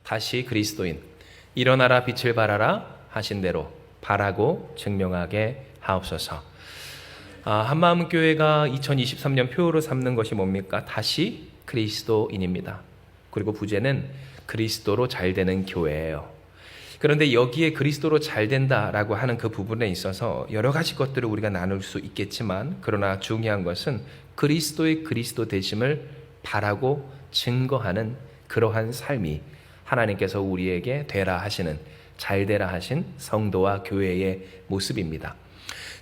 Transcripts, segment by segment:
다시 그리스도인, 일어나라 빛을 발하라 하신 대로 바라고 증명하게 하옵소서. 한마음교회가 2023년 표어로 삼는 것이 뭡니까? 다시 그리스도인입니다. 그리고 부제는 그리스도로 잘 되는 교회예요. 그런데 여기에 그리스도로 잘 된다라고 하는 그 부분에 있어서 여러 가지 것들을 우리가 나눌 수 있겠지만, 그러나 중요한 것은 그리스도의 그리스도 되심을 바라고 증거하는 그러한 삶이 하나님께서 우리에게 되라 하시는, 잘 되라 하신 성도와 교회의 모습입니다.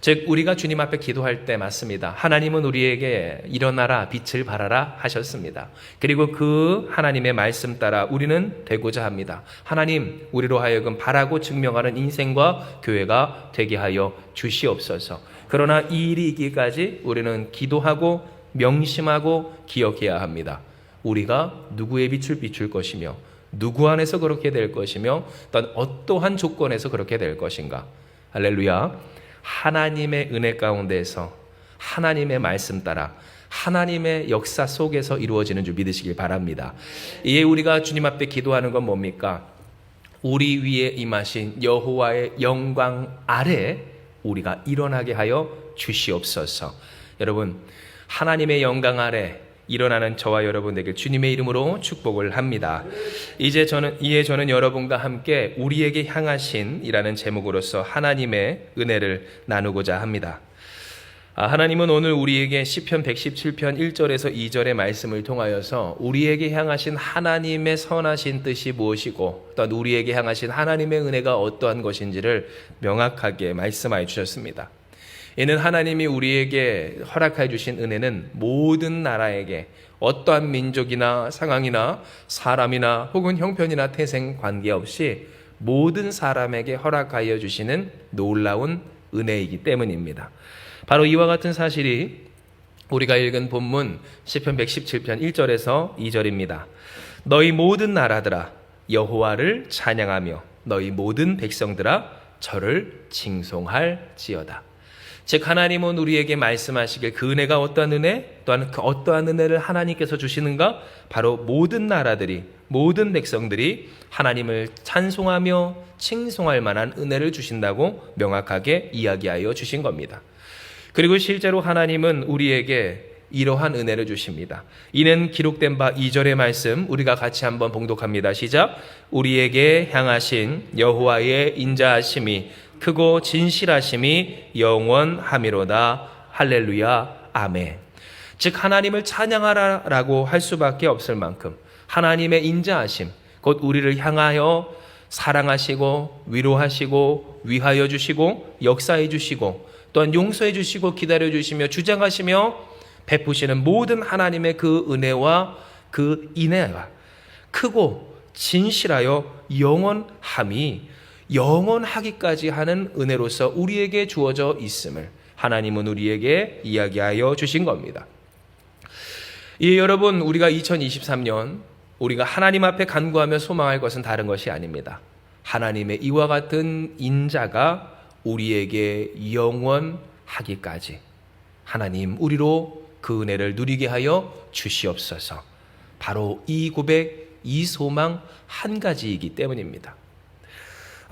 즉 우리가 주님 앞에 기도할 때 맞습니다. 하나님은 우리에게 일어나라 빛을 발하라 하셨습니다. 그리고 그 하나님의 말씀 따라 우리는 되고자 합니다. 하나님, 우리로 하여금 바라고 증명하는 인생과 교회가 되게 하여 주시옵소서. 그러나 이 일이 있기까지 우리는 기도하고 명심하고 기억해야 합니다. 우리가 누구의 빛을 비출 것이며 누구 안에서 그렇게 될 것이며 또한 어떠한 조건에서 그렇게 될 것인가. 할렐루야. 하나님의 은혜 가운데에서 하나님의 말씀 따라 하나님의 역사 속에서 이루어지는 줄 믿으시길 바랍니다. 이에 우리가 주님 앞에 기도하는 건 뭡니까? 우리 위에 임하신 여호와의 영광 아래 우리가 일어나게 하여 주시옵소서. 여러분, 하나님의 영광 아래 일어나는 저와 여러분 되길 주님의 이름으로 축복을 합니다. 이제 저는 여러분과 함께 우리에게 향하신 이라는 제목으로서 하나님의 은혜를 나누고자 합니다. 하나님은 오늘 우리에게 시편 117편 1절에서 2절의 말씀을 통하여서 우리에게 향하신 하나님의 선하신 뜻이 무엇이고 또한 우리에게 향하신 하나님의 은혜가 어떠한 것인지를 명확하게 말씀하여 주셨습니다. 이는 하나님이 우리에게 허락해 주신 은혜는 모든 나라에게 어떠한 민족이나 상황이나 사람이나 혹은 형편이나 태생 관계없이 모든 사람에게 허락하여 주시는 놀라운 은혜이기 때문입니다. 바로 이와 같은 사실이 우리가 읽은 본문 시편 117편 1절에서 2절입니다. 너희 모든 나라들아 여호와를 찬양하며 너희 모든 백성들아 저를 칭송할지어다. 즉 하나님은 우리에게 말씀하시길 그 은혜가 어떠한 은혜, 또한 그 어떠한 은혜를 하나님께서 주시는가? 바로 모든 나라들이, 모든 백성들이 하나님을 찬송하며 칭송할 만한 은혜를 주신다고 명확하게 이야기하여 주신 겁니다. 그리고 실제로 하나님은 우리에게 이러한 은혜를 주십니다. 이는 기록된 바 2절의 말씀 우리가 같이 한번 봉독합니다. 시작. 우리에게 향하신 여호와의 인자하심이 크고 진실하심이 영원하미로다. 할렐루야. 아멘. 즉 하나님을 찬양하라라고 할 수밖에 없을 만큼 하나님의 인자하심, 곧 우리를 향하여 사랑하시고 위로하시고 위하여 주시고 역사해 주시고 또한 용서해 주시고 기다려 주시며 주장하시며 베푸시는 모든 하나님의 그 은혜와 그 인애가 크고 진실하여 영원함이 영원하기까지 하는 은혜로서 우리에게 주어져 있음을 하나님은 우리에게 이야기하여 주신 겁니다. 여러분, 우리가 2023년 우리가 하나님 앞에 간구하며 소망할 것은 다른 것이 아닙니다. 하나님의 이와 같은 인자가 우리에게 영원하기까지 하나님 우리로 그 은혜를 누리게 하여 주시옵소서. 바로 이 고백, 이 소망 한 가지이기 때문입니다.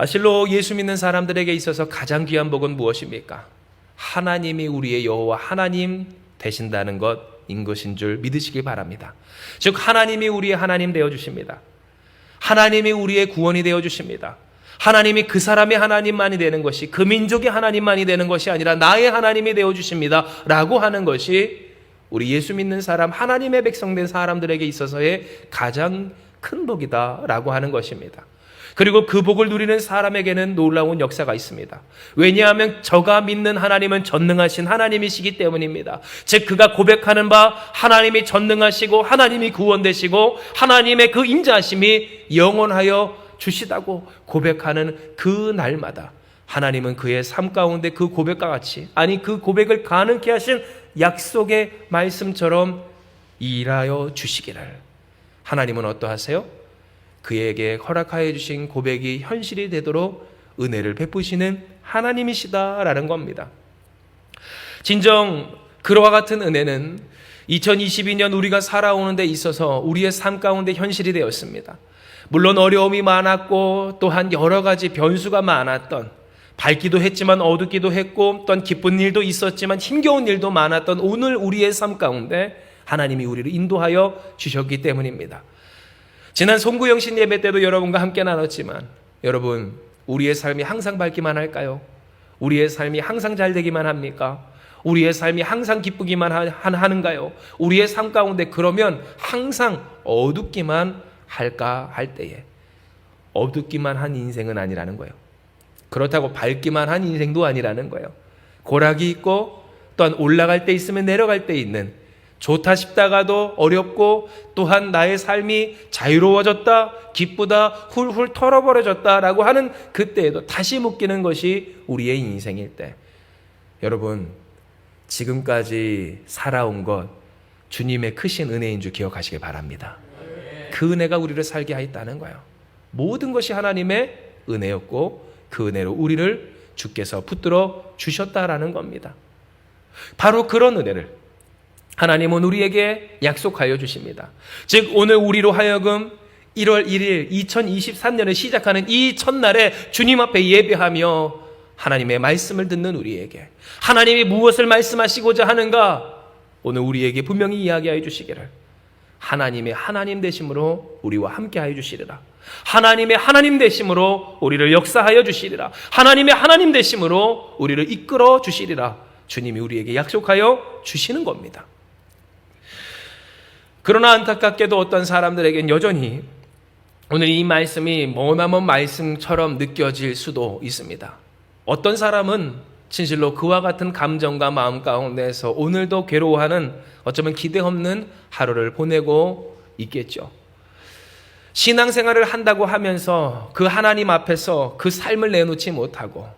실로 예수 믿는 사람들에게 있어서 가장 귀한 복은 무엇입니까? 하나님이 우리의 여호와 하나님 되신다는 것인 것인 줄 믿으시길 바랍니다. 즉 하나님이 우리의 하나님 되어주십니다. 하나님이 우리의 구원이 되어주십니다. 하나님이 그 사람의 하나님만이 되는 것이, 그 민족의 하나님만이 되는 것이 아니라 나의 하나님이 되어주십니다 라고 하는 것이 우리 예수 믿는 사람, 하나님의 백성된 사람들에게 있어서의 가장 큰 복이다 라고 하는 것입니다. 그리고 그 복을 누리는 사람에게는 놀라운 역사가 있습니다. 왜냐하면 저가 믿는 하나님은 전능하신 하나님이시기 때문입니다. 즉 그가 고백하는 바 하나님이 전능하시고 하나님이 구원되시고 하나님의 그 인자하심이 영원하여 주시다고 고백하는 그 날마다 하나님은 그의 삶 가운데 그 고백과 같이, 아니 그 고백을 가능케 하신 약속의 말씀처럼 일하여 주시기를 하나님은 어떠하세요? 그에게 허락하여 주신 고백이 현실이 되도록 은혜를 베푸시는 하나님이시다라는 겁니다. 진정 그와 같은 은혜는 2022년 우리가 살아오는 데 있어서 우리의 삶 가운데 현실이 되었습니다. 물론 어려움이 많았고 또한 여러 가지 변수가 많았던, 밝기도 했지만 어둡기도 했고 또한 기쁜 일도 있었지만 힘겨운 일도 많았던 오늘 우리의 삶 가운데 하나님이 우리를 인도하여 주셨기 때문입니다. 지난 송구영신 예배 때도 여러분과 함께 나눴지만, 여러분, 우리의 삶이 항상 밝기만 할까요? 우리의 삶이 항상 잘 되기만 합니까? 우리의 삶이 항상 기쁘기만 하는가요? 우리의 삶 가운데 그러면 항상 어둡기만 할까 할 때에, 어둡기만 한 인생은 아니라는 거예요. 그렇다고 밝기만 한 인생도 아니라는 거예요. 고락이 있고 또한 올라갈 때 있으면 내려갈 때 있는, 좋다 싶다가도 어렵고 또한 나의 삶이 자유로워졌다, 기쁘다, 훌훌 털어버려졌다라고 하는 그때에도 다시 묶이는 것이 우리의 인생일 때, 여러분, 지금까지 살아온 것 주님의 크신 은혜인 줄 기억하시길 바랍니다. 그 은혜가 우리를 살게 하였다는 거예요. 모든 것이 하나님의 은혜였고 그 은혜로 우리를 주께서 붙들어 주셨다라는 겁니다. 바로 그런 은혜를 하나님은 우리에게 약속하여 주십니다. 즉 오늘 우리로 하여금 1월 1일 2023년을 시작하는 이 첫날에 주님 앞에 예배하며 하나님의 말씀을 듣는 우리에게 하나님이 무엇을 말씀하시고자 하는가 오늘 우리에게 분명히 이야기하여 주시기를, 하나님의 하나님 되심으로 우리와 함께하여 주시리라, 하나님의 하나님 되심으로 우리를 역사하여 주시리라, 하나님의 하나님 되심으로 우리를 이끌어 주시리라, 주님이 우리에게 약속하여 주시는 겁니다. 그러나 안타깝게도 어떤 사람들에겐 여전히 오늘 이 말씀이 머나먼 말씀처럼 느껴질 수도 있습니다. 어떤 사람은 진실로 그와 같은 감정과 마음 가운데서 오늘도 괴로워하는, 어쩌면 기대 없는 하루를 보내고 있겠죠. 신앙생활을 한다고 하면서 그 하나님 앞에서 그 삶을 내놓지 못하고,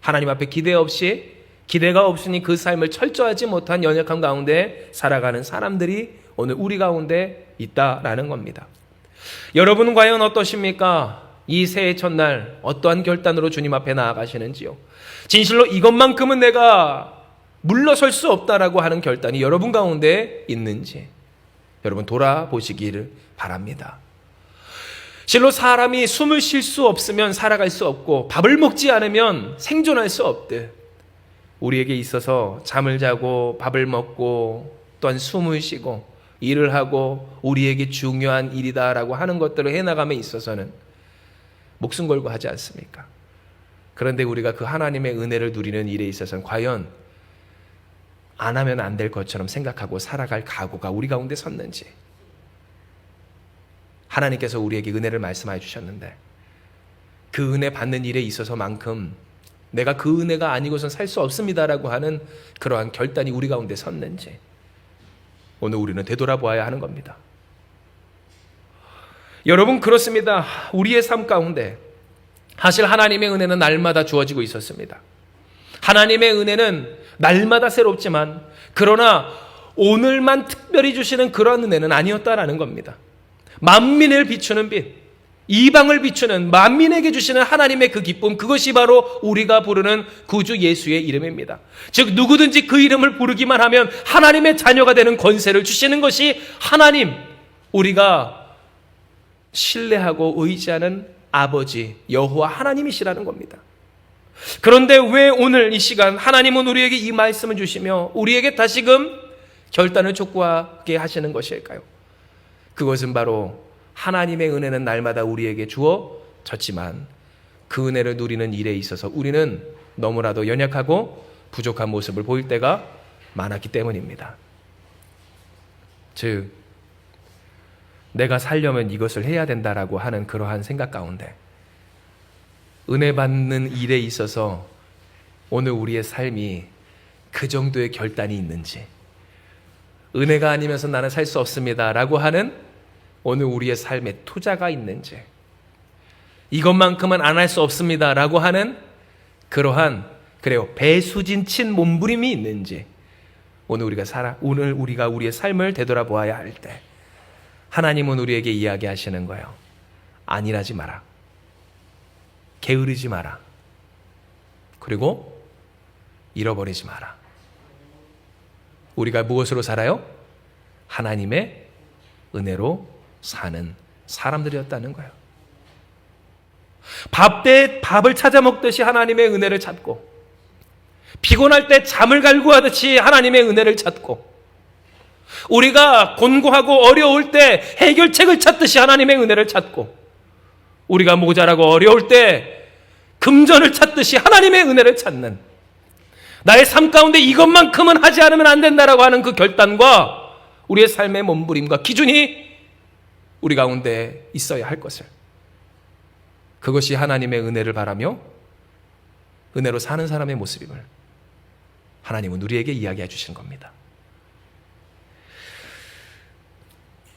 하나님 앞에 기대가 없으니 그 삶을 철저하지 못한 연약함 가운데 살아가는 사람들이 오늘 우리 가운데 있다라는 겁니다. 여러분은 과연 어떠십니까? 이 새해 첫날 어떠한 결단으로 주님 앞에 나아가시는지요? 진실로 이것만큼은 내가 물러설 수 없다라고 하는 결단이 여러분 가운데 있는지 여러분 돌아보시기를 바랍니다. 실로 사람이 숨을 쉴 수 없으면 살아갈 수 없고 밥을 먹지 않으면 생존할 수 없듯, 우리에게 있어서 잠을 자고 밥을 먹고 또한 숨을 쉬고 일을 하고 우리에게 중요한 일이다라고 하는 것들을 해나감에 있어서는 목숨 걸고 하지 않습니까? 그런데 우리가 그 하나님의 은혜를 누리는 일에 있어서는 과연 안 하면 안 될 것처럼 생각하고 살아갈 각오가 우리 가운데 섰는지, 하나님께서 우리에게 은혜를 말씀해 주셨는데 그 은혜 받는 일에 있어서만큼 내가 그 은혜가 아니고선 살 수 없습니다라고 하는 그러한 결단이 우리 가운데 섰는지 오늘 우리는 되돌아보아야 하는 겁니다. 여러분, 그렇습니다. 우리의 삶 가운데 사실 하나님의 은혜는 날마다 주어지고 있었습니다. 하나님의 은혜는 날마다 새롭지만 그러나 오늘만 특별히 주시는 그런 은혜는 아니었다라는 겁니다. 만민을 비추는 빛, 이방을 비추는, 만민에게 주시는 하나님의 그 기쁨, 그것이 바로 우리가 부르는 구주 예수의 이름입니다. 즉 누구든지 그 이름을 부르기만 하면 하나님의 자녀가 되는 권세를 주시는 것이 하나님, 우리가 신뢰하고 의지하는 아버지 여호와 하나님이시라는 겁니다. 그런데 왜 오늘 이 시간 하나님은 우리에게 이 말씀을 주시며 우리에게 다시금 결단을 촉구하게 하시는 것일까요? 그것은 바로 하나님의 은혜는 날마다 우리에게 주어졌지만 그 은혜를 누리는 일에 있어서 우리는 너무나도 연약하고 부족한 모습을 보일 때가 많았기 때문입니다. 즉 내가 살려면 이것을 해야 된다라고 하는 그러한 생각 가운데 은혜 받는 일에 있어서 오늘 우리의 삶이 그 정도의 결단이 있는지, 은혜가 아니면서 나는 살 수 없습니다라고 하는 오늘 우리의 삶에 투자가 있는지, 이것만큼은 안 할 수 없습니다라고 하는 그러한 배수진친 몸부림이 있는지 오늘 우리가 우리의 삶을 되돌아보아야 할 때 하나님은 우리에게 이야기하시는 거예요. 안일하지 마라. 게으르지 마라. 그리고 잃어버리지 마라. 우리가 무엇으로 살아요? 하나님의 은혜로 사는 사람들이었다는 거예요. 밥 때 밥을 찾아 먹듯이 하나님의 은혜를 찾고, 피곤할 때 잠을 갈구하듯이 하나님의 은혜를 찾고, 우리가 곤고하고 어려울 때 해결책을 찾듯이 하나님의 은혜를 찾고, 우리가 모자라고 어려울 때 금전을 찾듯이 하나님의 은혜를 찾는, 나의 삶 가운데 이것만큼은 하지 않으면 안 된다라고 하는 그 결단과 우리의 삶의 몸부림과 기준이 우리 가운데 있어야 할 것을, 그것이 하나님의 은혜를 바라며 은혜로 사는 사람의 모습임을 하나님은 우리에게 이야기해 주신 겁니다.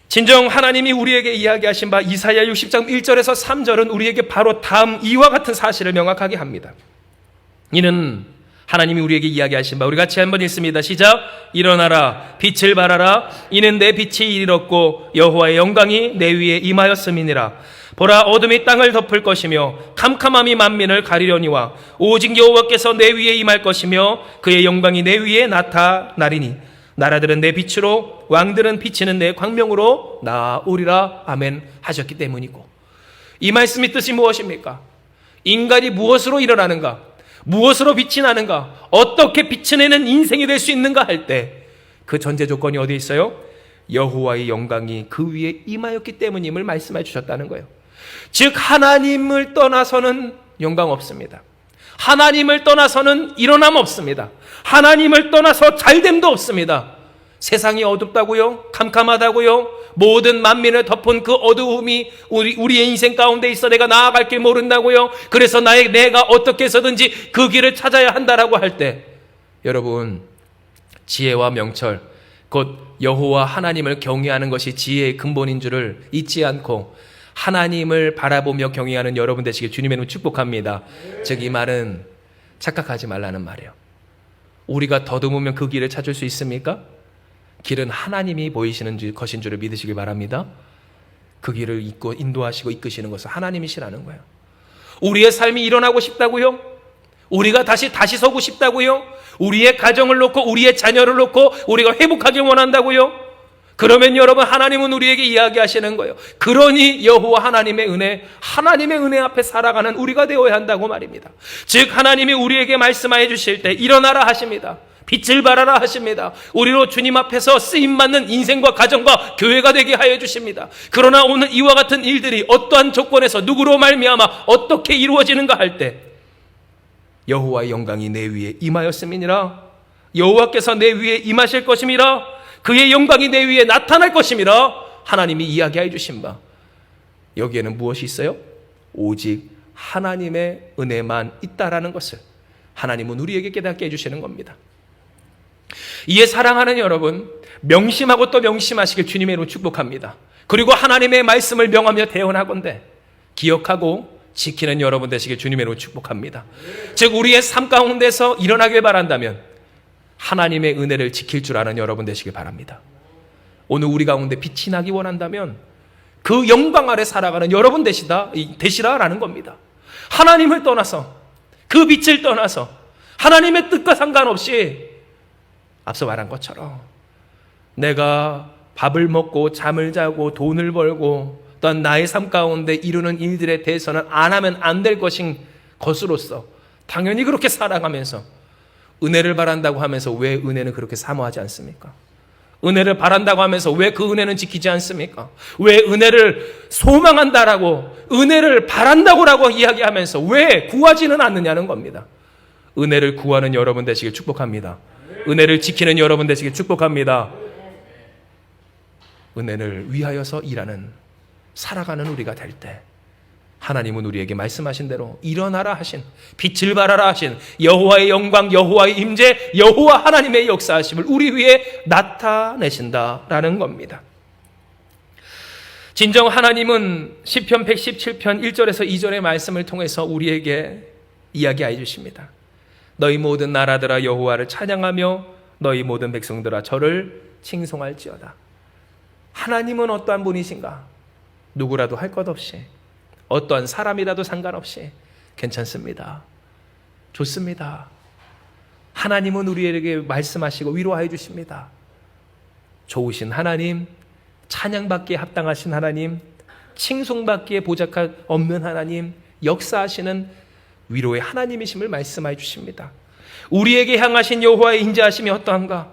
진정 하나님이 우리에게 이야기하신 바 이사야 60장 1절에서 3절은 우리에게 바로 다음 이와 같은 사실을 명확하게 합니다. 이는 하나님이 우리에게 이야기하신 바, 우리 같이 한번 읽습니다. 시작. 일어나라, 빛을 발하라. 이는 내 빛이 이르렀고 여호와의 영광이 내 위에 임하였음이니라. 보라, 어둠이 땅을 덮을 것이며 캄캄함이 만민을 가리려니와 오직 여호와께서 내 위에 임할 것이며 그의 영광이 내 위에 나타나리니 나라들은 내 빛으로, 왕들은 비치는 내 광명으로 나오리라. 아멘 하셨기 때문이고, 이 말씀의 뜻이 무엇입니까? 인간이 무엇으로 일어나는가, 무엇으로 빛이 나는가, 어떻게 빛을 내는 인생이 될 수 있는가 할 때 그 전제 조건이 어디에 있어요? 여호와의 영광이 그 위에 임하였기 때문임을 말씀해 주셨다는 거예요. 즉 하나님을 떠나서는 영광 없습니다. 하나님을 떠나서는 일어남 없습니다. 하나님을 떠나서 잘됨도 없습니다. 세상이 어둡다고요? 캄캄하다고요? 모든 만민을 덮은 그 어두움이 우리의 인생 가운데 있어 내가 나아갈 길 모른다고요? 그래서 내가 어떻게 해서든지 그 길을 찾아야 한다라고 할 때, 여러분, 지혜와 명철, 곧 여호와 하나님을 경외하는 것이 지혜의 근본인 줄을 잊지 않고 하나님을 바라보며 경외하는 여러분 되시길 주님의 이름으로 축복합니다. 즉 이 말은 착각하지 말라는 말이에요. 우리가 더듬으면 그 길을 찾을 수 있습니까? 길은 하나님이 보이시는 것인 줄을 믿으시길 바랍니다. 그 길을 인도하시고 이끄시는 것은 하나님이시라는 거예요. 우리의 삶이 일어나고 싶다고요? 우리가 다시 서고 싶다고요? 우리의 가정을 놓고 우리의 자녀를 놓고 우리가 회복하길 원한다고요? 그러면 여러분, 하나님은 우리에게 이야기하시는 거예요. 그러니 여호와 하나님의 은혜 앞에 살아가는 우리가 되어야 한다고 말입니다. 즉 하나님이 우리에게 말씀하여 주실 때 일어나라 하십니다. 빛을 발하라 하십니다. 우리로 주님 앞에서 쓰임받는 인생과 가정과 교회가 되게 하여 주십니다. 그러나 오늘 이와 같은 일들이 어떠한 조건에서 누구로 말미암아 어떻게 이루어지는가 할 때, 여호와의 영광이 내 위에 임하였음이니라. 여호와께서 내 위에 임하실 것임이라. 그의 영광이 내 위에 나타날 것임이라. 하나님이 이야기해 주신 바, 여기에는 무엇이 있어요? 오직 하나님의 은혜만 있다라는 것을 하나님은 우리에게 깨닫게 해주시는 겁니다. 이에 사랑하는 여러분, 명심하고 또 명심하시길 주님의 이름으로 축복합니다. 그리고 하나님의 말씀을 명하며 대언하건대 기억하고 지키는 여러분 되시길 주님의 이름으로 축복합니다. 즉 우리의 삶 가운데서 일어나길 바란다면 하나님의 은혜를 지킬 줄 아는 여러분 되시길 바랍니다. 오늘 우리 가운데 빛이 나기 원한다면 그 영광 아래 살아가는 여러분 되시라라는 겁니다. 하나님을 떠나서, 그 빛을 떠나서 하나님의 뜻과 상관없이 앞서 말한 것처럼 내가 밥을 먹고 잠을 자고 돈을 벌고 또한 나의 삶 가운데 이루는 일들에 대해서는 안 하면 안 될 것으로서 당연히 그렇게 살아가면서 은혜를 바란다고 하면서 왜 은혜는 그렇게 사모하지 않습니까? 은혜를 바란다고 하면서 왜 그 은혜는 지키지 않습니까? 왜 은혜를 소망한다라고, 은혜를 바란다고라고 이야기하면서 왜 구하지는 않느냐는 겁니다. 은혜를 구하는 여러분 되시길 축복합니다. 은혜를 지키는 여러분 되시길 축복합니다. 은혜를 위하여서 일하는, 살아가는 우리가 될 때 하나님은 우리에게 말씀하신 대로 일어나라 하신, 빛을 발하라 하신 여호와의 영광, 여호와의 임재, 여호와 하나님의 역사하심을 우리 위에 나타내신다라는 겁니다. 진정 하나님은 시편 117편 1절에서 2절의 말씀을 통해서 우리에게 이야기해 주십니다. 너희 모든 나라들아 여호와를 찬양하며 너희 모든 백성들아 저를 칭송할지어다. 하나님은 어떠한 분이신가? 누구라도 할 것 없이, 어떠한 사람이라도 상관없이 괜찮습니다. 좋습니다. 하나님은 우리에게 말씀하시고 위로해 주십니다. 좋으신 하나님, 찬양받기에 합당하신 하나님, 칭송받기에 보잘것 없는 하나님, 역사하시는 위로의 하나님이심을 말씀해 주십니다. 우리에게 향하신 여호와의 인자하심이 어떠한가?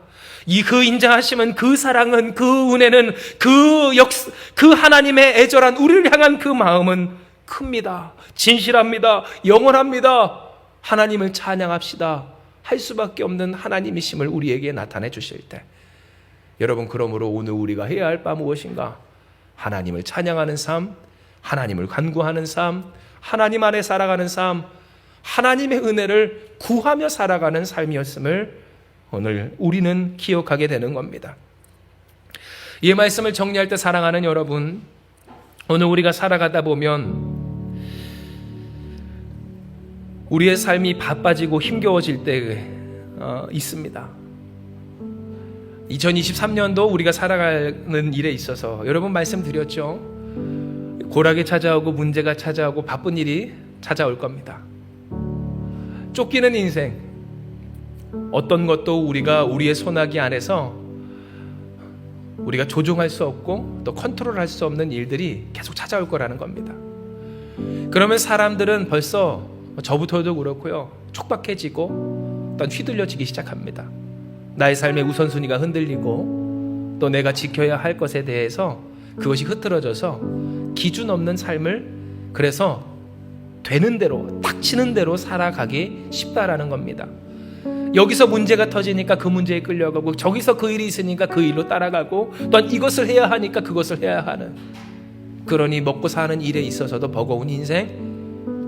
그 인자하심은, 그 사랑은, 그 은혜는, 그 하나님의 애절한 우리를 향한 그 마음은 큽니다. 진실합니다. 영원합니다. 하나님을 찬양합시다 할 수밖에 없는 하나님이심을 우리에게 나타내 주실 때, 여러분, 그러므로 오늘 우리가 해야 할 바 무엇인가? 하나님을 찬양하는 삶, 하나님을 간구하는 삶, 하나님 안에 살아가는 삶, 하나님의 은혜를 구하며 살아가는 삶이었음을 오늘 우리는 기억하게 되는 겁니다. 이 말씀을 정리할 때, 사랑하는 여러분, 오늘 우리가 살아가다 보면 우리의 삶이 바빠지고 힘겨워질 때 있습니다. 2023년도 우리가 살아가는 일에 있어서 여러분 말씀드렸죠. 고락이 찾아오고 문제가 찾아오고 바쁜 일이 찾아올 겁니다. 쫓기는 인생, 어떤 것도 우리의 손아귀 안에서 우리가 조종할 수 없고 또 컨트롤할 수 없는 일들이 계속 찾아올 거라는 겁니다. 그러면 사람들은 벌써, 저부터도 그렇고요, 촉박해지고 또 휘둘려지기 시작합니다. 나의 삶의 우선순위가 흔들리고 또 내가 지켜야 할 것에 대해서 그것이 흐트러져서 기준 없는 삶을, 그래서 되는 대로, 닥치는 대로 살아가기 쉽다라는 겁니다. 여기서 문제가 터지니까 그 문제에 끌려가고, 저기서 그 일이 있으니까 그 일로 따라가고, 또한 이것을 해야 하니까 그것을 해야 하는, 그러니 먹고 사는 일에 있어서도 버거운 인생,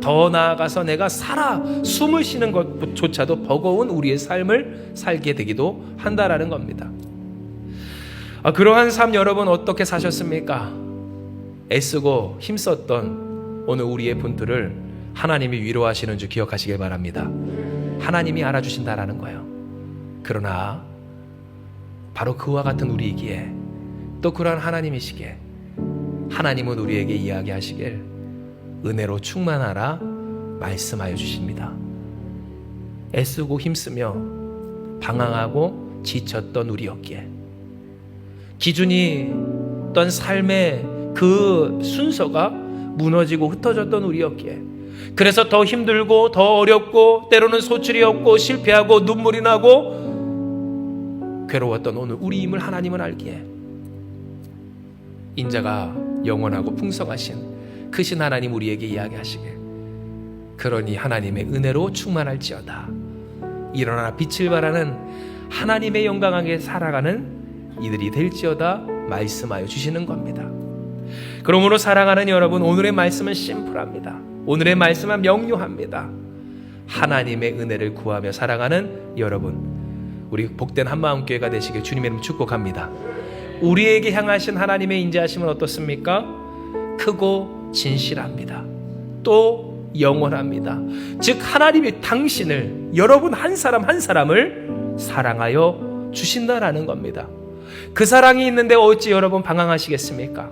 더 나아가서 내가 숨을 쉬는 것조차도 버거운 우리의 삶을 살게 되기도 한다라는 겁니다. 그러한 삶 여러분 어떻게 사셨습니까? 애쓰고 힘썼던 오늘 우리의 분들을 하나님이 위로하시는 줄 기억하시길 바랍니다. 하나님이 알아주신다라는 거예요. 그러나 바로 그와 같은 우리이기에, 또 그러한 하나님이시기에 하나님은 우리에게 이야기하시길 은혜로 충만하라 말씀하여 주십니다. 애쓰고 힘쓰며 방황하고 지쳤던 우리였기에, 기준이 어떤 삶의 그 순서가 무너지고 흩어졌던 우리였기에, 그래서 더 힘들고 더 어렵고 때로는 소출이 없고 실패하고 눈물이 나고 괴로웠던 오늘 우리임을 하나님은 알기에, 인자가 영원하고 풍성하신 크신 하나님 우리에게 이야기하시길, 그러니 하나님의 은혜로 충만할지어다. 일어나 빛을 발하는 하나님의 영광하게 살아가는 이들이 될지어다 말씀하여 주시는 겁니다. 그러므로 사랑하는 여러분, 오늘의 말씀은 심플합니다. 오늘의 말씀은 명료합니다. 하나님의 은혜를 구하며 살아가는 여러분, 우리 복된 한마음교회가 되시길 주님의 이름 축복합니다. 우리에게 향하신 하나님의 인자하심은 어떻습니까? 크고 진실합니다. 또 영원합니다. 즉 하나님이 당신을, 여러분 한 사람 한 사람을 사랑하여 주신다라는 겁니다. 그 사랑이 있는데 어찌 여러분 방황하시겠습니까?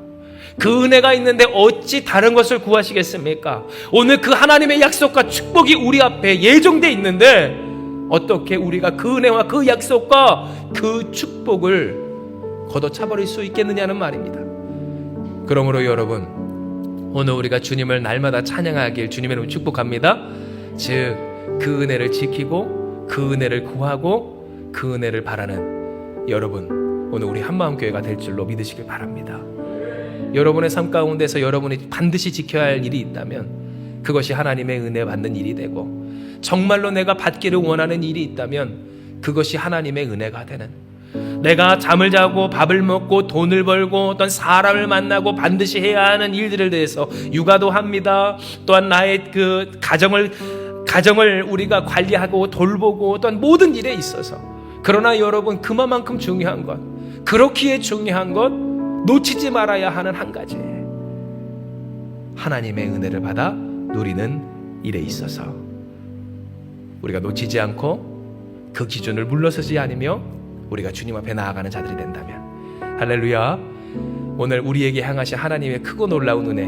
그 은혜가 있는데 어찌 다른 것을 구하시겠습니까? 오늘 그 하나님의 약속과 축복이 우리 앞에 예정되어 있는데 어떻게 우리가 그 은혜와 그 약속과 그 축복을 걷어차버릴 수 있겠느냐는 말입니다. 그러므로 여러분, 오늘 우리가 주님을 날마다 찬양하길 주님의 이름으로 축복합니다. 즉 그 은혜를 지키고 그 은혜를 구하고 그 은혜를 바라는 여러분, 오늘 우리 한마음교회가 될 줄로 믿으시길 바랍니다. 여러분의 삶 가운데서 여러분이 반드시 지켜야 할 일이 있다면 그것이 하나님의 은혜 받는 일이 되고, 정말로 내가 받기를 원하는 일이 있다면 그것이 하나님의 은혜가 되는, 내가 잠을 자고 밥을 먹고 돈을 벌고 어떤 사람을 만나고 반드시 해야 하는 일들에 대해서 육아도 합니다. 또한 나의 그 가정을 우리가 관리하고 돌보고 또한 모든 일에 있어서, 그러나 여러분 그만큼 중요한 것, 그렇기에 중요한 것, 놓치지 말아야 하는 한 가지, 하나님의 은혜를 받아 누리는 일에 있어서 우리가 놓치지 않고 그 기준을 물러서지 않으며 우리가 주님 앞에 나아가는 자들이 된다면, 할렐루야, 오늘 우리에게 향하신 하나님의 크고 놀라운 은혜,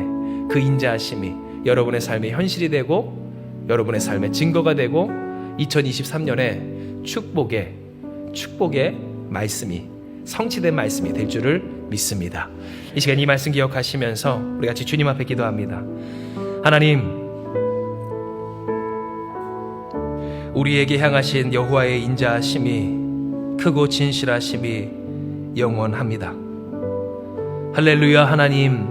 그 인자하심이 여러분의 삶의 현실이 되고 여러분의 삶의 증거가 되고 2023년에 축복의 말씀이, 성취된 말씀이 될 줄을 믿습니다. 이 시간 이 말씀 기억하시면서 우리 같이 주님 앞에 기도합니다. 하나님, 우리에게 향하신 여호와의 인자하심이 크고 진실하심이 영원합니다. 할렐루야. 하나님,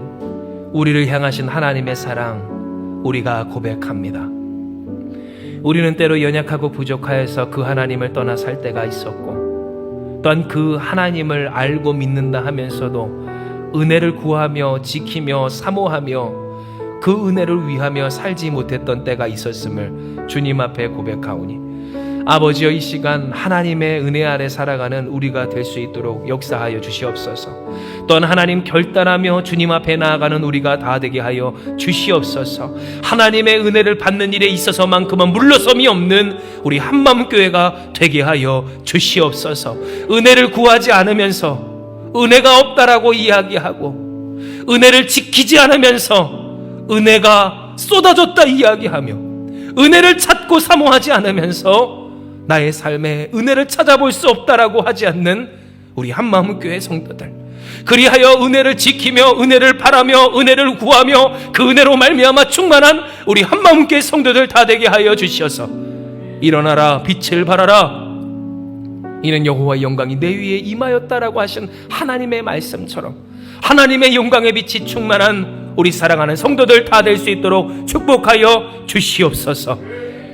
우리를 향하신 하나님의 사랑 우리가 고백합니다. 우리는 때로 연약하고 부족하여서 그 하나님을 떠나 살 때가 있었고, 또한 그 하나님을 알고 믿는다 하면서도 은혜를 구하며 지키며 사모하며 그 은혜를 위하며 살지 못했던 때가 있었음을 주님 앞에 고백하오니, 아버지여, 이 시간 하나님의 은혜 아래 살아가는 우리가 될 수 있도록 역사하여 주시옵소서. 또한 하나님 결단하며 주님 앞에 나아가는 우리가 다 되게 하여 주시옵소서. 하나님의 은혜를 받는 일에 있어서만큼은 물러섬이 없는 우리 한마음교회가 되게 하여 주시옵소서. 은혜를 구하지 않으면서 은혜가 없다라고 이야기하고, 은혜를 지키지 않으면서 은혜가 쏟아졌다 이야기하며, 은혜를 찾고 사모하지 않으면서 나의 삶에 은혜를 찾아볼 수 없다라고 하지 않는 우리 한마음교회 성도들, 그리하여 은혜를 지키며 은혜를 바라며 은혜를 구하며 그 은혜로 말미암아 충만한 우리 한마음교회 성도들 다 되게 하여 주시어서, 일어나라 빛을 발하라 이는 여호와의 영광이 내 위에 임하였다라고 하신 하나님의 말씀처럼 하나님의 영광의 빛이 충만한 우리 사랑하는 성도들 다 될 수 있도록 축복하여 주시옵소서.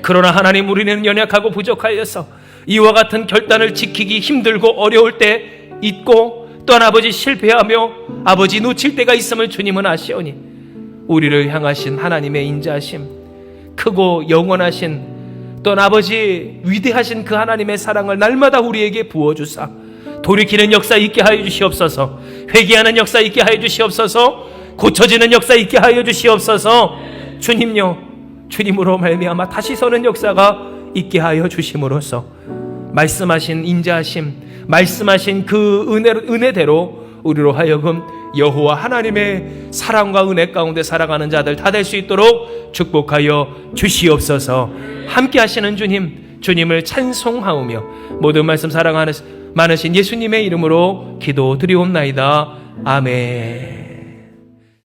그러나 하나님, 우리는 연약하고 부족하여서 이와 같은 결단을 지키기 힘들고 어려울 때 있고, 또한 아버지 실패하며 아버지 놓칠 때가 있음을 주님은 아시오니, 우리를 향하신 하나님의 인자하심, 크고 영원하신 또한 아버지 위대하신 그 하나님의 사랑을 날마다 우리에게 부어주사 돌이키는 역사 있게 하여 주시옵소서. 회개하는 역사 있게 하여 주시옵소서. 고쳐지는 역사 있게 하여 주시옵소서. 주님요, 주님으로 말미암아 다시 서는 역사가 있게 하여 주심으로써 말씀하신 인자하심, 말씀하신 그 은혜대로 우리로 하여금 여호와 하나님의 사랑과 은혜 가운데 살아가는 자들 다 될 수 있도록 축복하여 주시옵소서. 함께 하시는 주님, 주님을 찬송하오며 모든 말씀 사랑 많으신 예수님의 이름으로 기도드리옵나이다. 아멘.